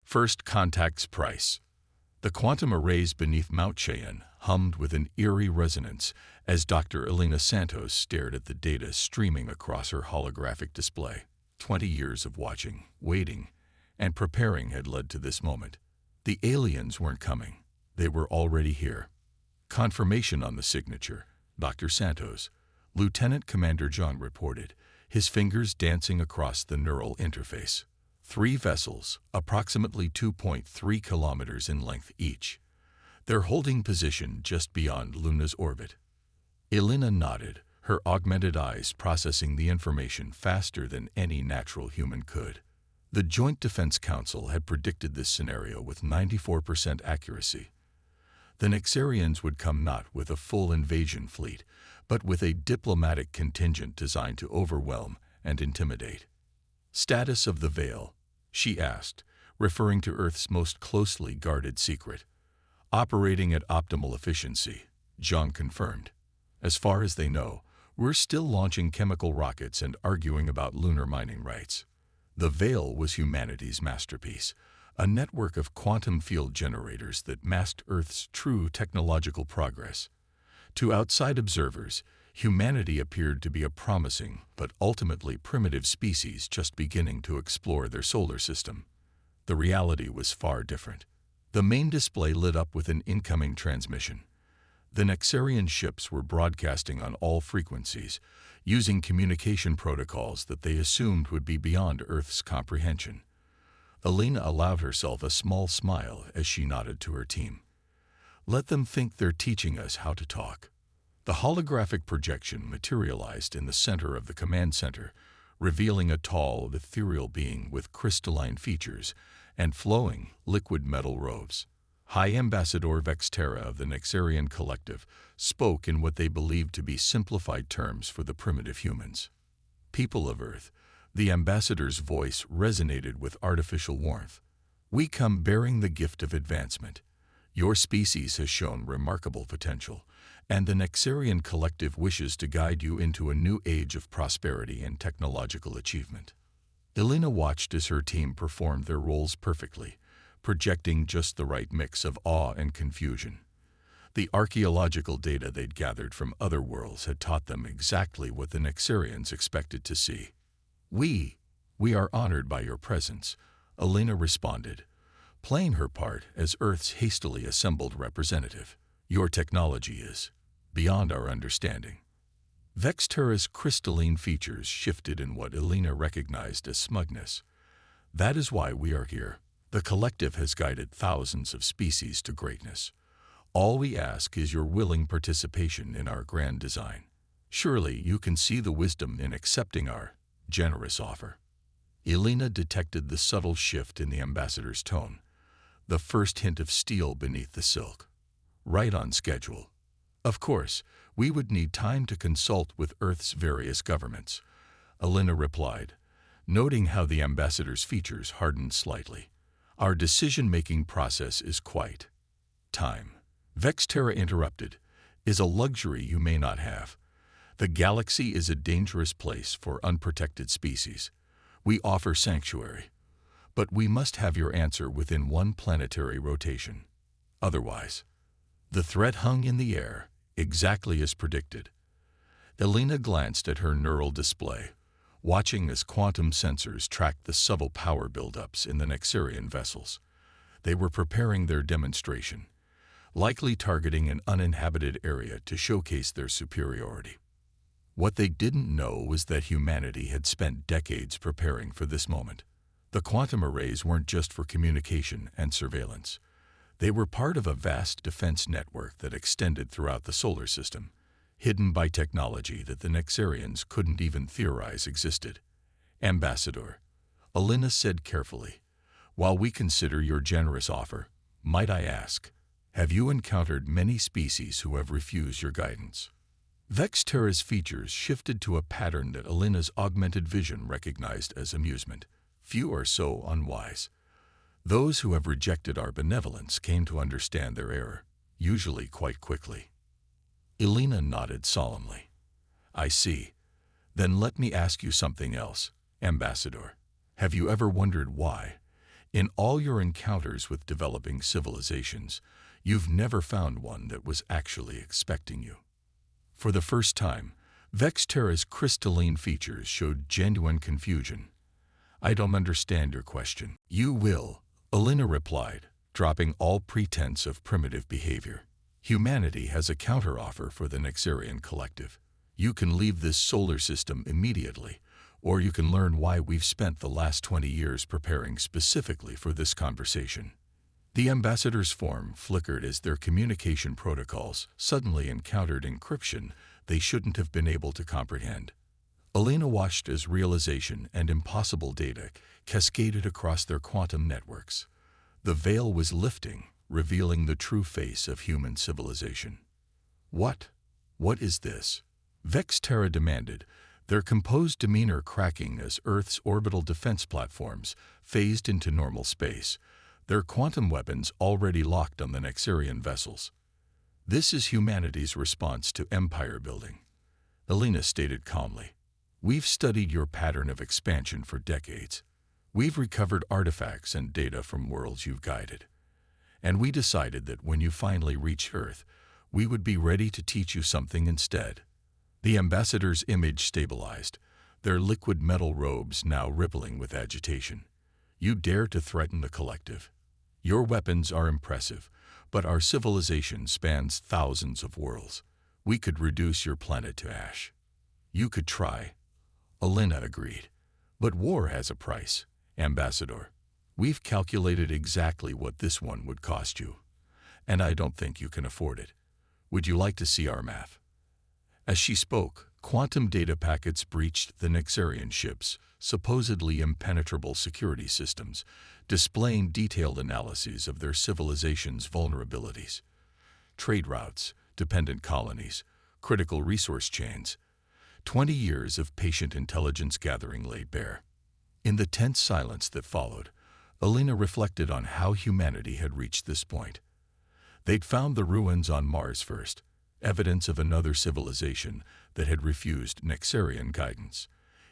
First contact's price. The quantum arrays beneath Mount Cheyenne hummed with an eerie resonance as Dr. Elena Santos stared at the data streaming across her holographic display. 20 years of watching, waiting, and preparing had led to this moment. The aliens weren't coming. They were already here. Confirmation on the signature, Dr. Santos. Lieutenant Commander John reported, his fingers dancing across the neural interface. 3 vessels, approximately 2.3 kilometers in length each. Their holding position just beyond Luna's orbit. Elena nodded, her augmented eyes processing the information faster than any natural human could. The Joint Defense Council had predicted this scenario with 94% accuracy. The Nexarians would come not with a full invasion fleet, but with a diplomatic contingent designed to overwhelm and intimidate. Status of the Veil, she asked, referring to Earth's most closely guarded secret. Operating at optimal efficiency, John confirmed. As far as they know, we're still launching chemical rockets and arguing about lunar mining rights. The Veil was humanity's masterpiece, a network of quantum field generators that masked Earth's true technological progress. To outside observers, humanity appeared to be a promising but ultimately primitive species just beginning to explore their solar system. The reality was far different. The main display lit up with an incoming transmission. The Nexarian ships were broadcasting on all frequencies, using communication protocols that they assumed would be beyond Earth's comprehension. Elena allowed herself a small smile as she nodded to her team. Let them think they're teaching us how to talk. The holographic projection materialized in the center of the command center, revealing a tall, ethereal being with crystalline features and flowing, liquid metal robes. High Ambassador Vexterra of the Nexarian Collective spoke in what they believed to be simplified terms for the primitive humans. People of Earth, the ambassador's voice resonated with artificial warmth. We come bearing the gift of advancement. Your species has shown remarkable potential, and the Nexarian Collective wishes to guide you into a new age of prosperity and technological achievement. Elena watched as her team performed their roles perfectly, projecting just the right mix of awe and confusion. The archaeological data they'd gathered from other worlds had taught them exactly what the Nexarians expected to see. We are honored by your presence, Elena responded, playing her part as Earth's hastily assembled representative. Your technology is beyond our understanding. Vexterra's crystalline features shifted in what Elena recognized as smugness. That is why we are here. The Collective has guided thousands of species to greatness. All we ask is your willing participation in our grand design. Surely you can see the wisdom in accepting our generous offer. Elena detected the subtle shift in the ambassador's tone, the first hint of steel beneath the silk. Right on schedule. Of course, we would need time to consult with Earth's various governments, Elena replied, noting how the ambassador's features hardened slightly. Our decision-making process is quite time. Vexterra interrupted, is a luxury you may not have. The galaxy is a dangerous place for unprotected species. We offer sanctuary, but we must have your answer within one planetary rotation. Otherwise, the threat hung in the air, exactly as predicted. Elena glanced at her neural display, watching as quantum sensors tracked the subtle power buildups in the Nexarian vessels. They were preparing their demonstration, likely targeting an uninhabited area to showcase their superiority. What they didn't know was that humanity had spent decades preparing for this moment. The quantum arrays weren't just for communication and surveillance. They were part of a vast defense network that extended throughout the solar system, hidden by technology that the Nexarians couldn't even theorize existed. Ambassador, Elena said carefully, while we consider your generous offer, might I ask, have you encountered many species who have refused your guidance? Vexterra's features shifted to a pattern that Elena's augmented vision recognized as amusement. Few are so unwise. Those who have rejected our benevolence came to understand their error, usually quite quickly. Elena nodded solemnly. I see. Then let me ask you something else, Ambassador. Have you ever wondered why, In all your encounters with developing civilizations, you've never found one that was actually expecting you. For the first time, Vexterra's crystalline features showed genuine confusion. "I don't understand your question." "You will," Elena replied, dropping all pretense of primitive behavior. "Humanity has a counteroffer for the Nexarian Collective. You can leave this solar system immediately, or you can learn why we've spent the last 20 years preparing specifically for this conversation." The ambassador's form flickered as their communication protocols suddenly encountered encryption they shouldn't have been able to comprehend. Elena watched as realization and impossible data cascaded across their quantum networks. The veil was lifting, revealing the true face of human civilization. What is this?" Vexterra demanded, their composed demeanor cracking as Earth's orbital defense platforms phased into normal space, their quantum weapons already locked on the Nexarian vessels. "This is humanity's response to empire building," Elena stated calmly. "We've studied your pattern of expansion for decades. We've recovered artifacts and data from worlds you've guided. And we decided that when you finally reach Earth, we would be ready to teach you something instead." The ambassador's image stabilized, their liquid metal robes now rippling with agitation. "You dare to threaten the Collective? Your weapons are impressive, but our civilization spans thousands of worlds. We could reduce your planet to ash." "You could try," Elena agreed. "But war has a price, Ambassador. We've calculated exactly what this one would cost you, and I don't think you can afford it. Would you like to see our math?" As she spoke, quantum data packets breached the Nexarian ships' supposedly impenetrable security systems, displaying detailed analyses of their civilization's vulnerabilities. Trade routes, dependent colonies, critical resource chains. 20 years of patient intelligence gathering laid bare. In the tense silence that followed, Elena reflected on how humanity had reached this point. They'd found the ruins on Mars first, evidence of another civilization that had refused Nexarian guidance.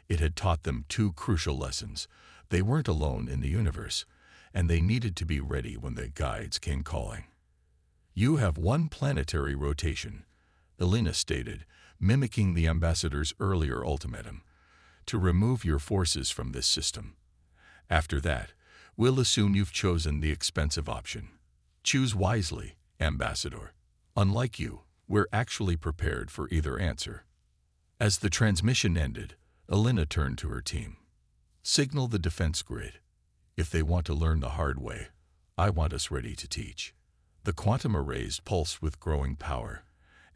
It had taught them two crucial lessons. They weren't alone in the universe, and they needed to be ready when the guides came calling. "You have one planetary rotation," Elena stated, mimicking the ambassador's earlier ultimatum, "to remove your forces from this system. After that, we'll assume you've chosen the expensive option. Choose wisely, Ambassador. Unlike you, we're actually prepared for either answer." As the transmission ended, Elena turned to her team. "Signal the defense grid. If they want to learn the hard way, I want us ready to teach." The quantum arrays pulsed with growing power,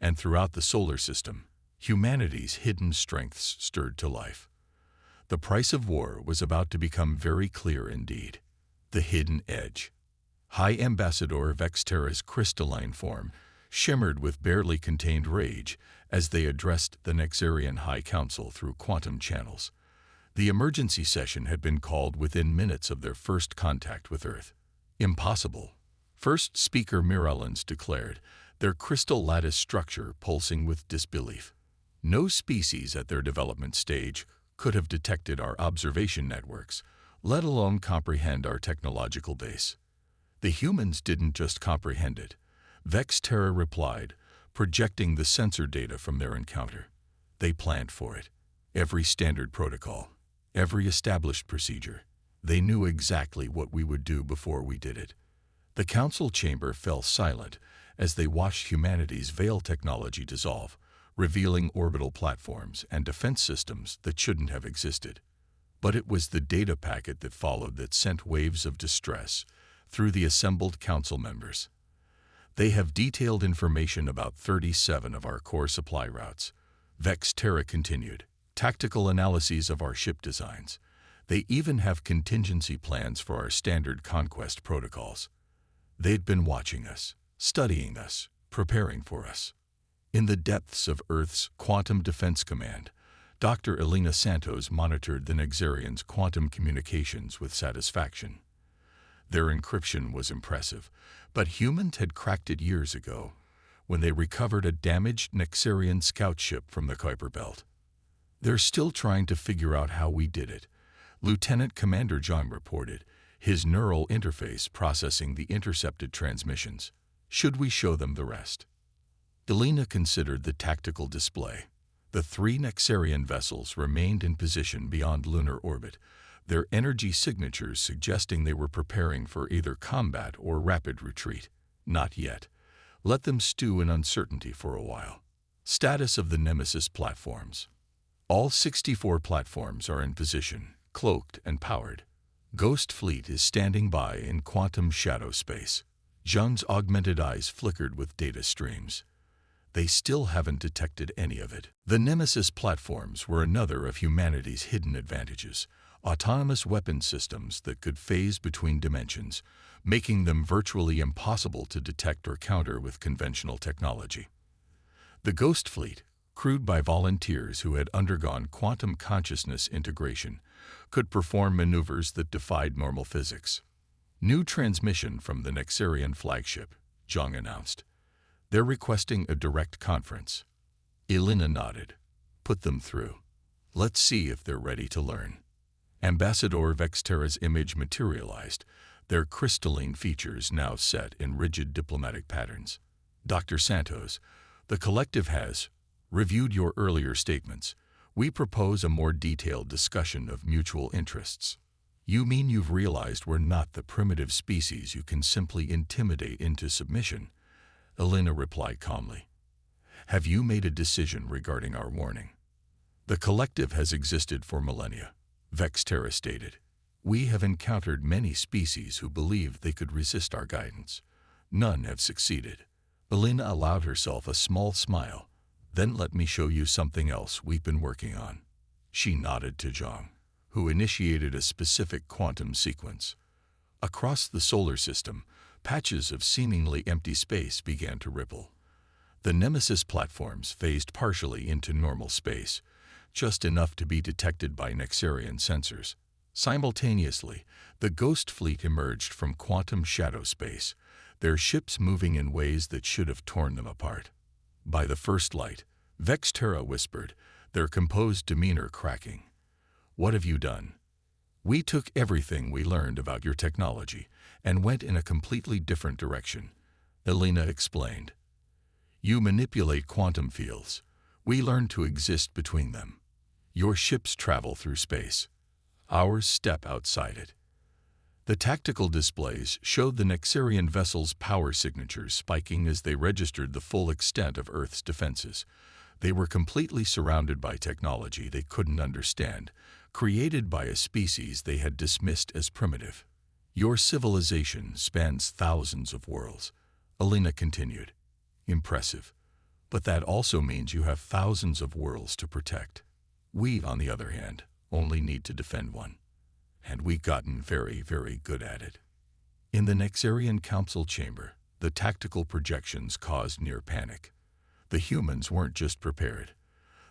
and throughout the solar system, humanity's hidden strengths stirred to life. The price of war was about to become very clear indeed. The hidden edge. High Ambassador Vexterra's crystalline form shimmered with barely contained rage as they addressed the Nexarian High Council through quantum channels. The emergency session had been called within minutes of their first contact with Earth. "Impossible," First Speaker Miralans declared, their crystal lattice structure pulsing with disbelief. "No species at their development stage could have detected our observation networks, let alone comprehend our technological base." "The humans didn't just comprehend it," Vexterra replied, projecting the sensor data from their encounter. "They planned for it. Every standard protocol, every established procedure. They knew exactly what we would do before we did it." The council chamber fell silent as they watched humanity's veil technology dissolve, revealing orbital platforms and defense systems that shouldn't have existed. But it was the data packet that followed that sent waves of distress through the assembled council members. "They have detailed information about 37 of our core supply routes," Vexterra continued. "Tactical analyses of our ship designs. They even have contingency plans for our standard conquest protocols. They'd been watching us, studying us, preparing for us." In the depths of Earth's Quantum Defense Command, Dr. Elena Santos monitored the Nexarians' quantum communications with satisfaction. Their encryption was impressive, but humans had cracked it years ago, when they recovered a damaged Nexarian scout ship from the Kuiper Belt. "They're still trying to figure out how we did it," Lieutenant Commander John reported, his neural interface processing the intercepted transmissions. Should we show them the rest? Elena considered the tactical display. The 3 Nexarian vessels remained in position beyond lunar orbit, their energy signatures suggesting they were preparing for either combat or rapid retreat. Not yet. Let them stew in uncertainty for a while. Status of the Nemesis platforms. All 64 platforms are in position, cloaked and powered. Ghost Fleet is standing by in quantum shadow space. Zhang's augmented eyes flickered with data streams. They still haven't detected any of it. The Nemesis platforms were another of humanity's hidden advantages, autonomous weapon systems that could phase between dimensions, making them virtually impossible to detect or counter with conventional technology. The Ghost Fleet, crewed by volunteers who had undergone quantum consciousness integration, could perform maneuvers that defied normal physics. New transmission from the Nexarian flagship, Zhang announced. They're requesting a direct conference. Elena nodded. Put them through. Let's see if they're ready to learn. Ambassador Vexterra's image materialized, their crystalline features now set in rigid diplomatic patterns. Dr. Santos, the collective has reviewed your earlier statements. We propose a more detailed discussion of mutual interests. You mean you've realized we're not the primitive species you can simply intimidate into submission? Elena replied calmly. Have you made a decision regarding our warning? The collective has existed for millennia, Vexterra stated. We have encountered many species who believed they could resist our guidance. None have succeeded. Elena allowed herself a small smile. Then let me show you something else we've been working on. She nodded to Zhang, who initiated a specific quantum sequence. Across the solar system, patches of seemingly empty space began to ripple. The Nemesis platforms phased partially into normal space, just enough to be detected by Nexarian sensors. Simultaneously, the Ghost Fleet emerged from quantum shadow space, their ships moving in ways that should have torn them apart. By the first light, Vexterra whispered, their composed demeanor cracking. What have you done? We took everything we learned about your technology and went in a completely different direction, Elena explained. You manipulate quantum fields. We learn to exist between them. Your ships travel through space. Ours step outside it. The tactical displays showed the Nexarian vessel's power signatures spiking as they registered the full extent of Earth's defenses. They were completely surrounded by technology they couldn't understand, created by a species they had dismissed as primitive. Your civilization spans thousands of worlds, Elena continued. Impressive. But that also means you have thousands of worlds to protect. We, on the other hand, only need to defend one. And we've gotten very, very good at it. In the Nexarian Council chamber, the tactical projections caused near panic. The humans weren't just prepared.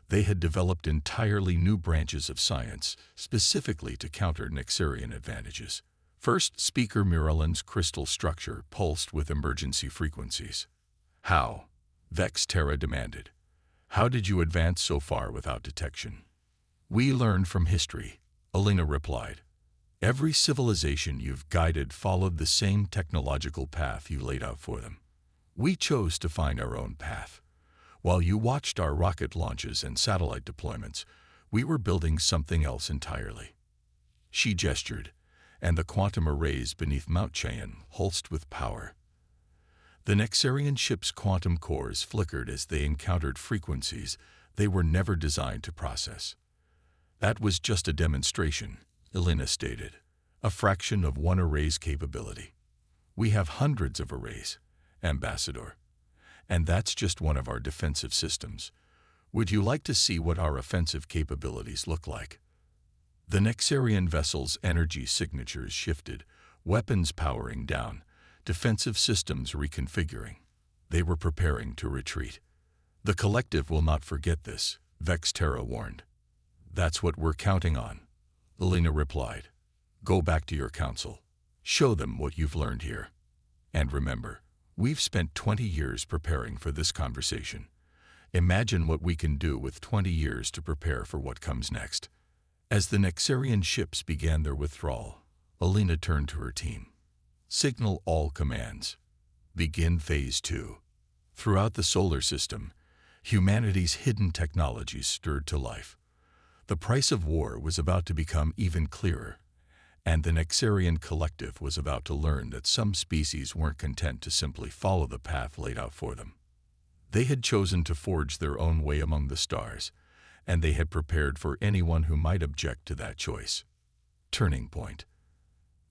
They had developed entirely new branches of science, specifically to counter Nexarian advantages. First, Speaker Miralin's crystal structure pulsed with emergency frequencies. How? Vexterra demanded. How did you advance so far without detection? We learned from history, Elena replied. Every civilization you've guided followed the same technological path you laid out for them. We chose to find our own path. While you watched our rocket launches and satellite deployments, we were building something else entirely. She gestured, and the quantum arrays beneath Mount Cheyenne pulsed with power. The Nexarian ship's quantum cores flickered as they encountered frequencies they were never designed to process. That was just a demonstration, Elena stated, a fraction of one array's capability. We have hundreds of arrays, Ambassador, and that's just one of our defensive systems. Would you like to see what our offensive capabilities look like? The Nexarian vessel's energy signatures shifted, weapons powering down, defensive systems reconfiguring. They were preparing to retreat. The collective will not forget this, Vexterra warned. That's what we're counting on, Elena replied. Go back to your council. Show them what you've learned here. And remember, we've spent 20 years preparing for this conversation. Imagine what we can do with 20 years to prepare for what comes next. As the Nexarian ships began their withdrawal, Alina turned to her team. Signal all commands. Begin Phase 2. Throughout the solar system, humanity's hidden technologies stirred to life. The price of war was about to become even clearer, and the Nexarian collective was about to learn that some species weren't content to simply follow the path laid out for them. They had chosen to forge their own way among the stars, and they had prepared for anyone who might object to that choice. Turning point.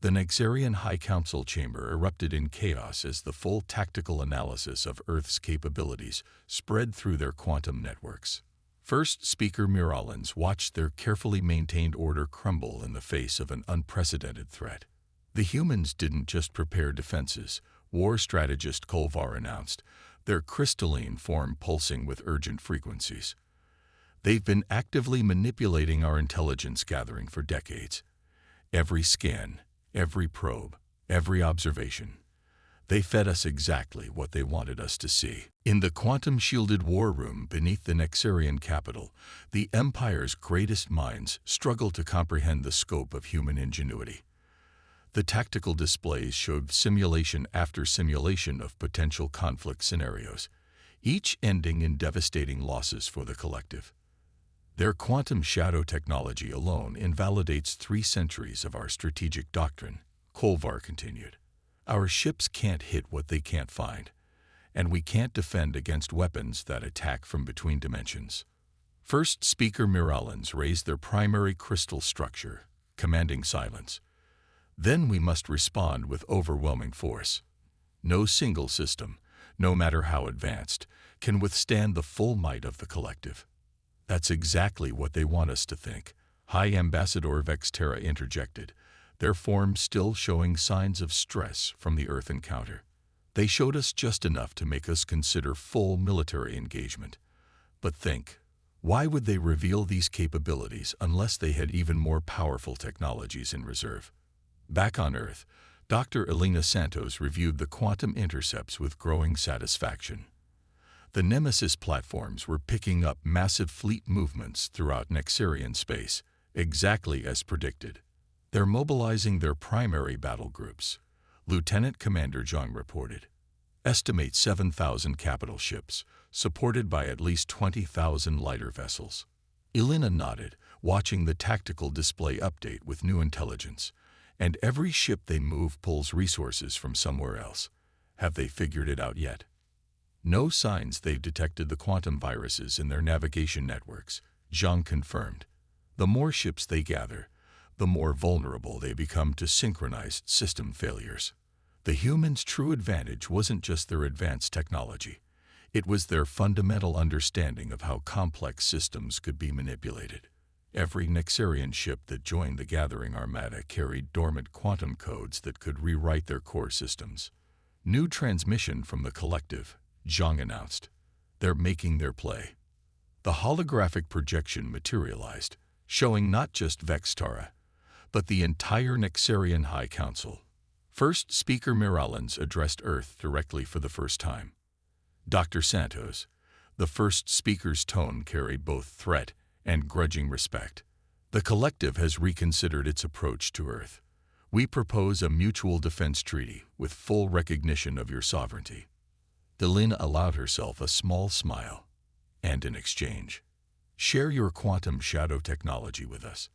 The Nexarian High Council chamber erupted in chaos as the full tactical analysis of Earth's capabilities spread through their quantum networks. First Speaker Miralans watched their carefully maintained order crumble in the face of an unprecedented threat. The humans didn't just prepare defenses, war strategist Kolvar announced, their crystalline form pulsing with urgent frequencies. They've been actively manipulating our intelligence gathering for decades. Every scan, every probe, every observation. They fed us exactly what they wanted us to see. In the quantum-shielded war room beneath the Nexarian capital, the Empire's greatest minds struggled to comprehend the scope of human ingenuity. The tactical displays showed simulation after simulation of potential conflict scenarios, each ending in devastating losses for the collective. Their quantum shadow technology alone invalidates 3 centuries of our strategic doctrine, Kolvar continued. Our ships can't hit what they can't find, and we can't defend against weapons that attack from between dimensions. First Speaker Miralans raised their primary crystal structure, commanding silence. Then we must respond with overwhelming force. No single system, no matter how advanced, can withstand the full might of the collective. That's exactly what they want us to think, High Ambassador Vexterra interjected, their form still showing signs of stress from the Earth encounter. They showed us just enough to make us consider full military engagement. But think, why would they reveal these capabilities unless they had even more powerful technologies in reserve? Back on Earth, Dr. Elena Santos reviewed the quantum intercepts with growing satisfaction. The Nemesis platforms were picking up massive fleet movements throughout Nexarian space, exactly as predicted. They're mobilizing their primary battle groups, Lieutenant Commander Zhang reported. Estimate 7,000 capital ships, supported by at least 20,000 lighter vessels. Elena nodded, watching the tactical display update with new intelligence. And every ship they move pulls resources from somewhere else. Have they figured it out yet? No signs they've detected the quantum viruses in their navigation networks, Zhang confirmed. The more ships they gather, the more vulnerable they become to synchronized system failures. The humans' true advantage wasn't just their advanced technology. It was their fundamental understanding of how complex systems could be manipulated. Every Nexarian ship that joined the gathering armada carried dormant quantum codes that could rewrite their core systems. New transmission from the collective, Zhang announced. They're making their play. The holographic projection materialized, showing not just Vextara, but the entire Nexarian High Council. First Speaker Miralans addressed Earth directly for the first time. Dr. Santos, the first speaker's tone carried both threat and grudging respect. The collective has reconsidered its approach to Earth. We propose a mutual defense treaty with full recognition of your sovereignty. Delina allowed herself a small smile. And in exchange, share your quantum shadow technology with us.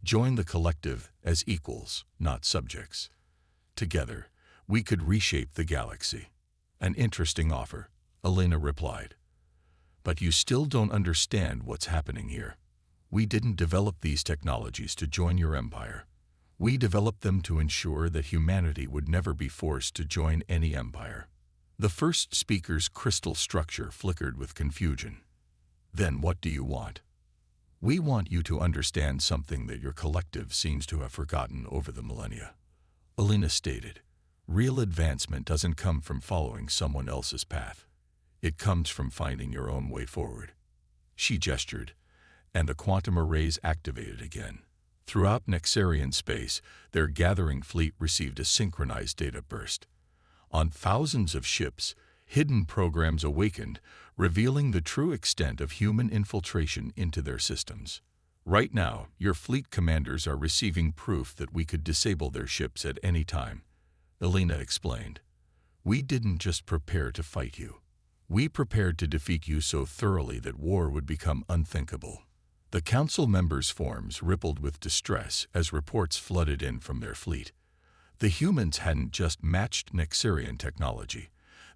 Join the collective as equals, not subjects. Together, we could reshape the galaxy. An interesting offer, Elena replied. But you still don't understand what's happening here. We didn't develop these technologies to join your empire. We developed them to ensure that humanity would never be forced to join any empire. The first speaker's crystal structure flickered with confusion. Then what do you want? We want you to understand something that your collective seems to have forgotten over the millennia. Elena stated, real advancement doesn't come from following someone else's path. It comes from finding your own way forward. She gestured, and the quantum arrays activated again. Throughout Nexarian space, their gathering fleet received a synchronized data burst. On thousands of ships, hidden programs awakened, revealing the true extent of human infiltration into their systems. Right now, your fleet commanders are receiving proof that we could disable their ships at any time, Elena explained. We didn't just prepare to fight you. We prepared to defeat you so thoroughly that war would become unthinkable. The council members' forms rippled with distress as reports flooded in from their fleet. The humans hadn't just matched Nexarian technology.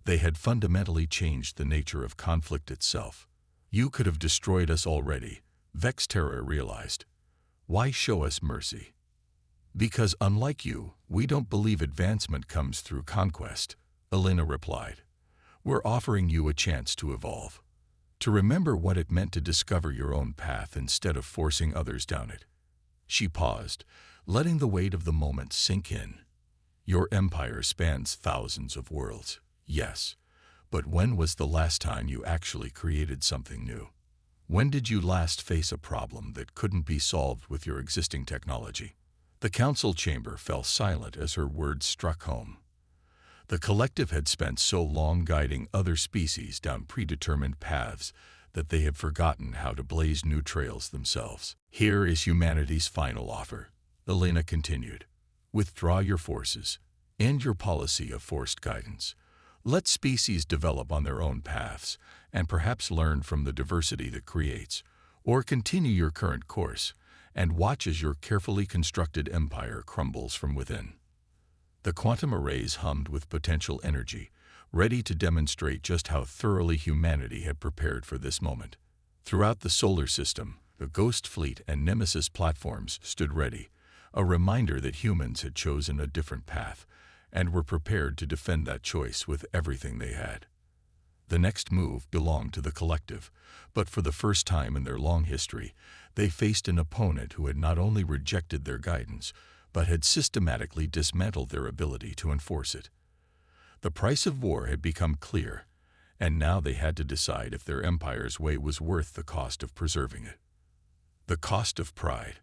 They had fundamentally changed the nature of conflict itself. You could have destroyed us already, Vexterra realized. Why show us mercy? Because unlike you, we don't believe advancement comes through conquest, Elena replied. We're offering you a chance to evolve. To remember what it meant to discover your own path instead of forcing others down it. She paused, letting the weight of the moment sink in. Your empire spans thousands of worlds, yes. But when was the last time you actually created something new? When did you last face a problem that couldn't be solved with your existing technology? The council chamber fell silent as her words struck home. The collective had spent so long guiding other species down predetermined paths that they had forgotten how to blaze new trails themselves. Here is humanity's final offer, Elena continued. Withdraw your forces. End your policy of forced guidance. Let species develop on their own paths and perhaps learn from the diversity that creates, or continue your current course and watch as your carefully constructed empire crumbles from within. The quantum arrays hummed with potential energy, ready to demonstrate just how thoroughly humanity had prepared for this moment. Throughout the solar system, the Ghost Fleet and Nemesis platforms stood ready, a reminder that humans had chosen a different path and were prepared to defend that choice with everything they had. The next move belonged to the collective, but for the first time in their long history, they faced an opponent who had not only rejected their guidance, but had systematically dismantled their ability to enforce it. The price of war had become clear, and now they had to decide if their empire's way was worth the cost of preserving it. The cost of pride.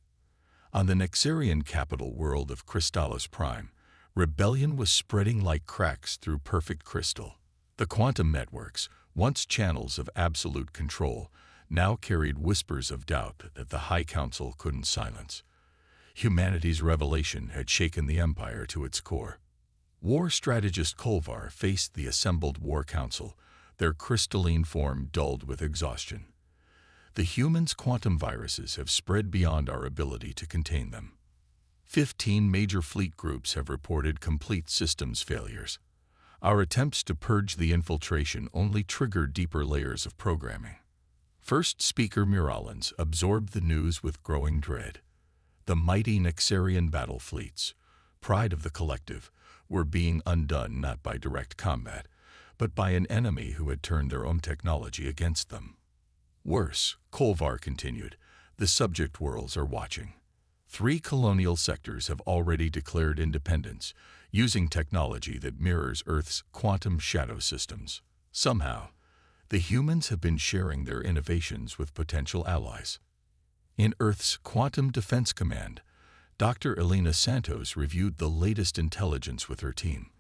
On the Nexarian capital world of Crystallis Prime, rebellion was spreading like cracks through perfect crystal. The quantum networks, once channels of absolute control, now carried whispers of doubt that the High Council couldn't silence. Humanity's revelation had shaken the Empire to its core. War strategist Kolvar faced the assembled War Council, their crystalline form dulled with exhaustion. The humans' quantum viruses have spread beyond our ability to contain them. 15 major fleet groups have reported complete systems failures. Our attempts to purge the infiltration only triggered deeper layers of programming. First Speaker Muralans absorbed the news with growing dread. The mighty Nexarian battle fleets, pride of the collective, were being undone not by direct combat, but by an enemy who had turned their own technology against them. Worse, Kolvar continued, the subject worlds are watching. 3 colonial sectors have already declared independence, using technology that mirrors Earth's quantum shadow systems. Somehow, the humans have been sharing their innovations with potential allies. In Earth's Quantum Defense Command, Dr. Elena Santos reviewed the latest intelligence with her team.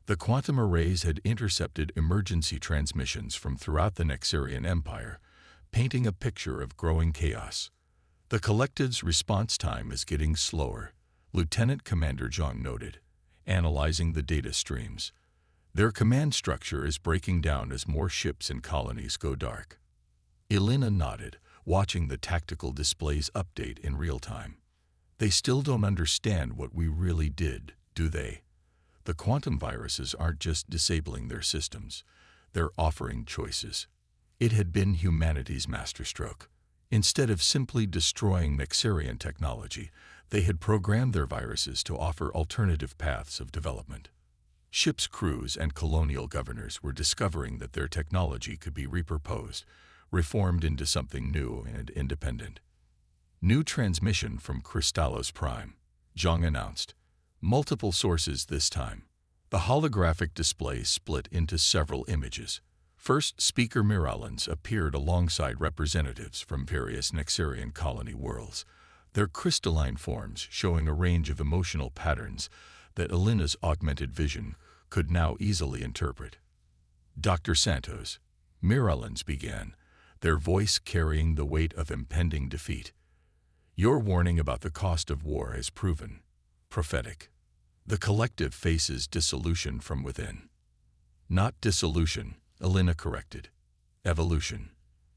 The quantum arrays had intercepted emergency transmissions from throughout the Nexarian Empire, painting a picture of growing chaos. The collective's response time is getting slower, Lieutenant Commander Zhang noted, analyzing the data streams. Their command structure is breaking down as more ships and colonies go dark. Elena nodded, watching the tactical displays update in real time. They still don't understand what we really did, do they? The quantum viruses aren't just disabling their systems, they're offering choices. It had been humanity's masterstroke. Instead of simply destroying Nexarian technology, they had programmed their viruses to offer alternative paths of development. Ships' crews and colonial governors were discovering that their technology could be repurposed, reformed into something new and independent. New transmission from Crystallis Prime, Zhang announced. Multiple sources this time. The holographic display split into several images. First, Speaker Muralans appeared alongside representatives from various Nexarian colony worlds, their crystalline forms showing a range of emotional patterns that Elena's augmented vision could now easily interpret. Dr. Santos, Muralans began, their voice carrying the weight of impending defeat. Your warning about the cost of war has proven prophetic. The collective faces dissolution from within. Not dissolution, Elena corrected. Evolution.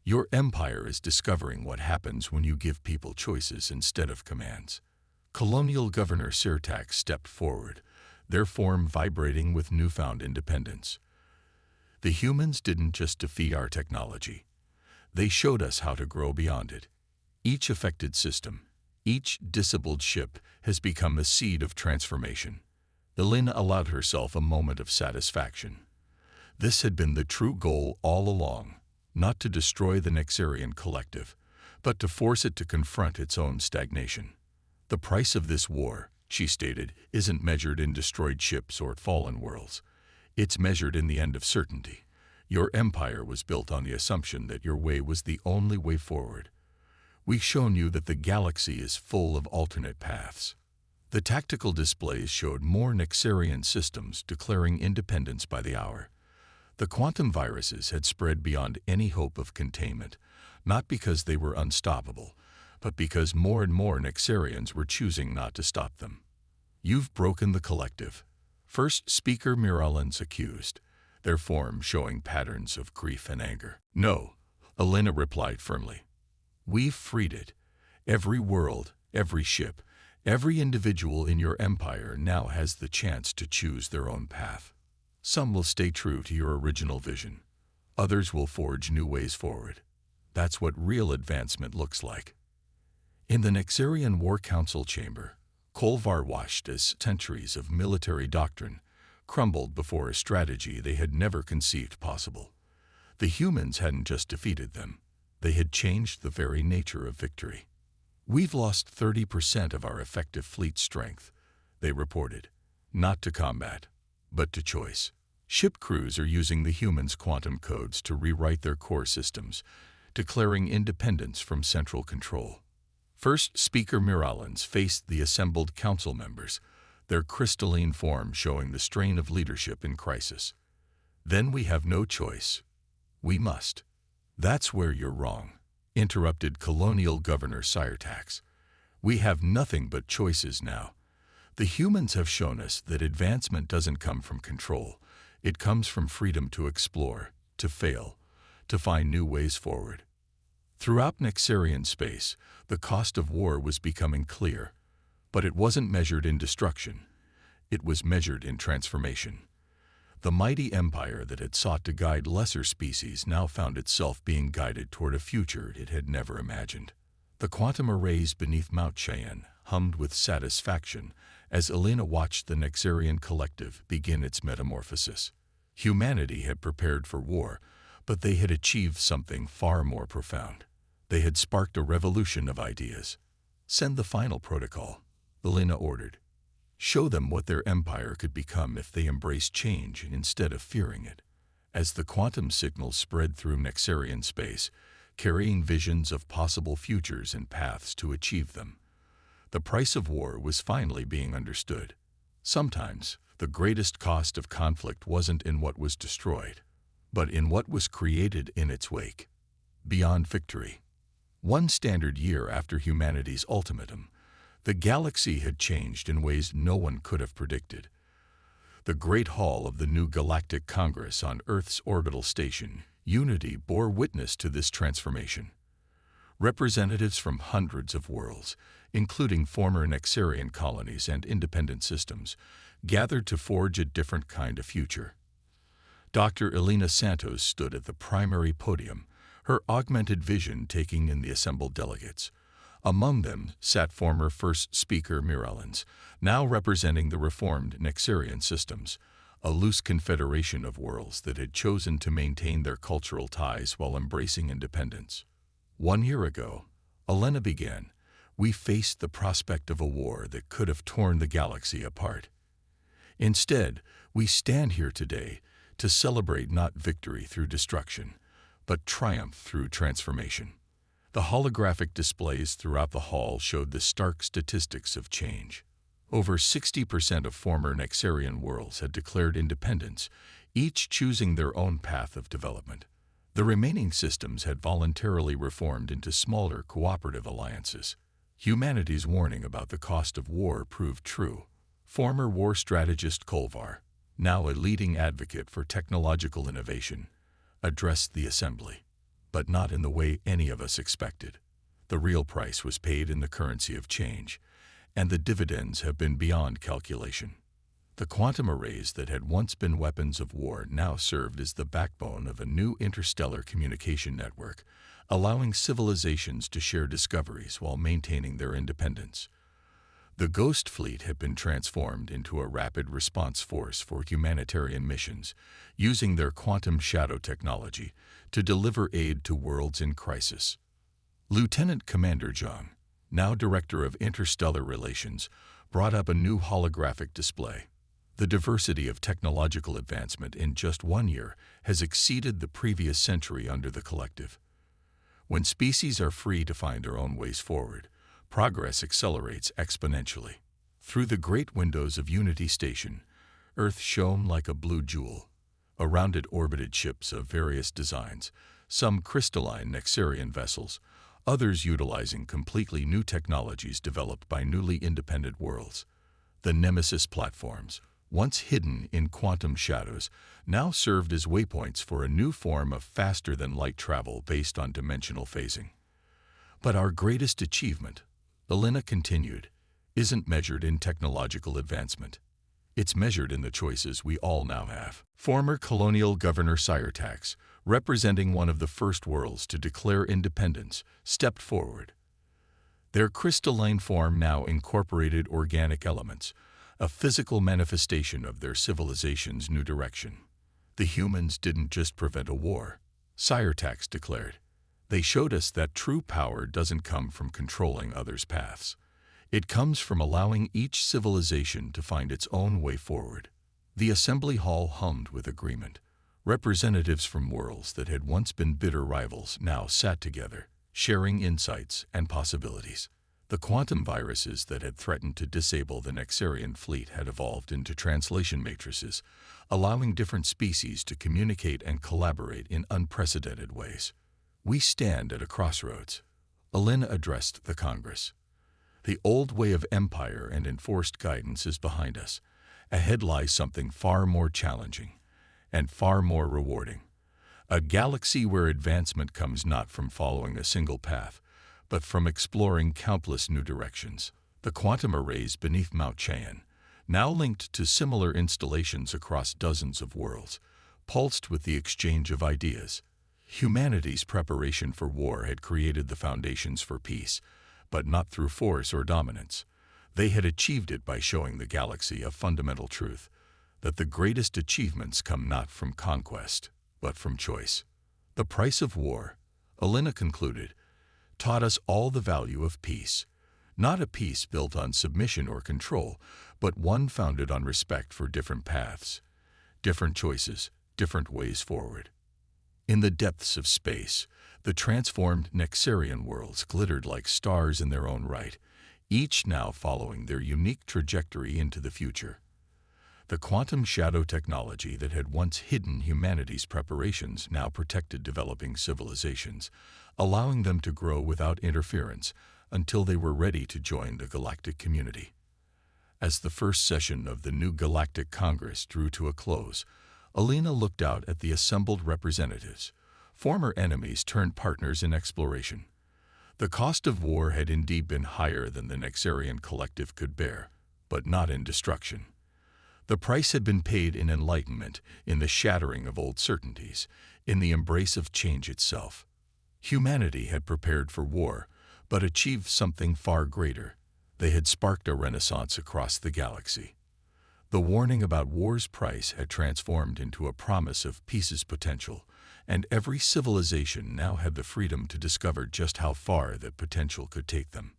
Your empire is discovering what happens when you give people choices instead of commands. Colonial Governor Sirtax stepped forward, their form vibrating with newfound independence. The humans didn't just defeat our technology. They showed us how to grow beyond it. Each affected system, each disabled ship has become a seed of transformation. Elena allowed herself a moment of satisfaction. This had been the true goal all along, not to destroy the Nexarian collective, but to force it to confront its own stagnation. The price of this war, she stated, isn't measured in destroyed ships or fallen worlds. It's measured in the end of certainty. Your empire was built on the assumption that your way was the only way forward. We've shown you that the galaxy is full of alternate paths. The tactical displays showed more Nexarian systems declaring independence by the hour. The quantum viruses had spread beyond any hope of containment, not because they were unstoppable, but because more and more Nexarians were choosing not to stop them. You've broken the collective. First Speaker Miralans accused, their form showing patterns of grief and anger. No, Elena replied firmly. We've freed it. Every world, every ship, every individual in your empire now has the chance to choose their own path. Some will stay true to your original vision. Others will forge new ways forward. That's what real advancement looks like. In the Nexarian War Council chamber, Kolvar watched as centuries of military doctrine crumbled before a strategy they had never conceived possible. The humans hadn't just defeated them, they had changed the very nature of victory. We've lost 30% of our effective fleet strength, they reported, not to combat, but to choice. Ship crews are using the humans' quantum codes to rewrite their core systems, declaring independence from central control. First Speaker Miralans faced the assembled council members, their crystalline form showing the strain of leadership in crisis. Then we have no choice. We must. That's where you're wrong, interrupted Colonial Governor Sirtax. We have nothing but choices now. The humans have shown us that advancement doesn't come from control. It comes from freedom to explore, to fail, to find new ways forward. Throughout Nexarian space, the cost of war was becoming clear, but it wasn't measured in destruction. It was measured in transformation. The mighty empire that had sought to guide lesser species now found itself being guided toward a future it had never imagined. The quantum arrays beneath Mount Cheyenne hummed with satisfaction as Elena watched the Nexarian collective begin its metamorphosis. Humanity had prepared for war, but they had achieved something far more profound. They had sparked a revolution of ideas. Send the final protocol, Elena ordered. Show them what their empire could become if they embraced change instead of fearing it. As the quantum signals spread through Nexarian space, carrying visions of possible futures and paths to achieve them, the price of war was finally being understood. Sometimes, the greatest cost of conflict wasn't in what was destroyed, but in what was created in its wake. Beyond victory. One standard year after humanity's ultimatum, the galaxy had changed in ways no one could have predicted. The Great Hall of the new Galactic Congress on Earth's orbital station, Unity, bore witness to this transformation. Representatives from hundreds of worlds, including former Nexarian colonies and independent systems, gathered to forge a different kind of future. Dr. Elena Santos stood at the primary podium, her augmented vision taking in the assembled delegates. Among them sat former First Speaker Miralans, now representing the reformed Nexarian systems, a loose confederation of worlds that had chosen to maintain their cultural ties while embracing independence. 1 year ago, Elena began, we faced the prospect of a war that could have torn the galaxy apart. Instead, we stand here today to celebrate not victory through destruction, but triumph through transformation. The holographic displays throughout the hall showed the stark statistics of change. Over 60% of former Nexarian worlds had declared independence, each choosing their own path of development. The remaining systems had voluntarily reformed into smaller cooperative alliances. Humanity's warning about the cost of war proved true. Former war strategist Kolvar, now a leading advocate for technological innovation, addressed the assembly, but not in the way any of us expected. The real price was paid in the currency of change, and the dividends have been beyond calculation. The quantum arrays that had once been weapons of war now served as the backbone of a new interstellar communication network, allowing civilizations to share discoveries while maintaining their independence. The Ghost Fleet had been transformed into a rapid response force for humanitarian missions, using their quantum shadow technology to deliver aid to worlds in crisis. Lieutenant Commander Zhang, now Director of Interstellar Relations, brought up a new holographic display. The diversity of technological advancement in just 1 year has exceeded the previous century under the collective. When species are free to find their own ways forward, progress accelerates exponentially. Through the great windows of Unity Station, Earth shone like a blue jewel. Around it orbited ships of various designs, some crystalline Nexarian vessels, others utilizing completely new technologies developed by newly independent worlds. The Nemesis platforms, once hidden in quantum shadows, now served as waypoints for a new form of faster-than-light travel based on dimensional phasing. But our greatest achievement, Elena continued, isn't measured in technological advancement. It's measured in the choices we all now have. Former colonial governor Sirtax, representing one of the first worlds to declare independence, stepped forward. Their crystalline form now incorporated organic elements, a physical manifestation of their civilization's new direction. The humans didn't just prevent a war, Sirtax declared. They showed us that true power doesn't come from controlling others' paths. It comes from allowing each civilization to find its own way forward. The assembly hall hummed with agreement. Representatives from worlds that had once been bitter rivals now sat together, sharing insights and possibilities. The quantum viruses that had threatened to disable the Nexarian fleet had evolved into translation matrices, allowing different species to communicate and collaborate in unprecedented ways. We stand at a crossroads, Elena addressed the Congress. The old way of empire and enforced guidance is behind us. Ahead lies something far more challenging and far more rewarding. A galaxy where advancement comes not from following a single path, but from exploring countless new directions. The quantum arrays beneath Mount Cheyenne, now linked to similar installations across dozens of worlds, pulsed with the exchange of ideas. Humanity's preparation for war had created the foundations for peace, but not through force or dominance. They had achieved it by showing the galaxy a fundamental truth, that the greatest achievements come not from conquest, but from choice. The price of war, Elena concluded, taught us all the value of peace. Not a peace built on submission or control, but one founded on respect for different paths, different choices, different ways forward. In the depths of space, the transformed Nexarian worlds glittered like stars in their own right, each now following their unique trajectory into the future. The quantum shadow technology that had once hidden humanity's preparations now protected developing civilizations, allowing them to grow without interference until they were ready to join the galactic community. As the first session of the new Galactic Congress drew to a close, Elena looked out at the assembled representatives, former enemies turned partners in exploration. The cost of war had indeed been higher than the Nexarian collective could bear, but not in destruction. The price had been paid in enlightenment, in the shattering of old certainties, in the embrace of change itself. Humanity had prepared for war, but achieved something far greater. They had sparked a renaissance across the galaxy. The warning about war's price had transformed into a promise of peace's potential, and every civilization now had the freedom to discover just how far that potential could take them.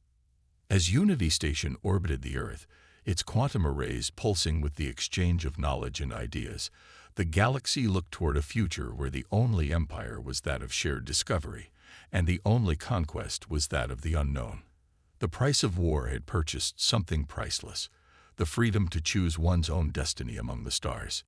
As Unity Station orbited the Earth, its quantum arrays pulsing with the exchange of knowledge and ideas, the galaxy looked toward a future where the only empire was that of shared discovery, and the only conquest was that of the unknown. The price of war had purchased something priceless, the freedom to choose one's own destiny among the stars.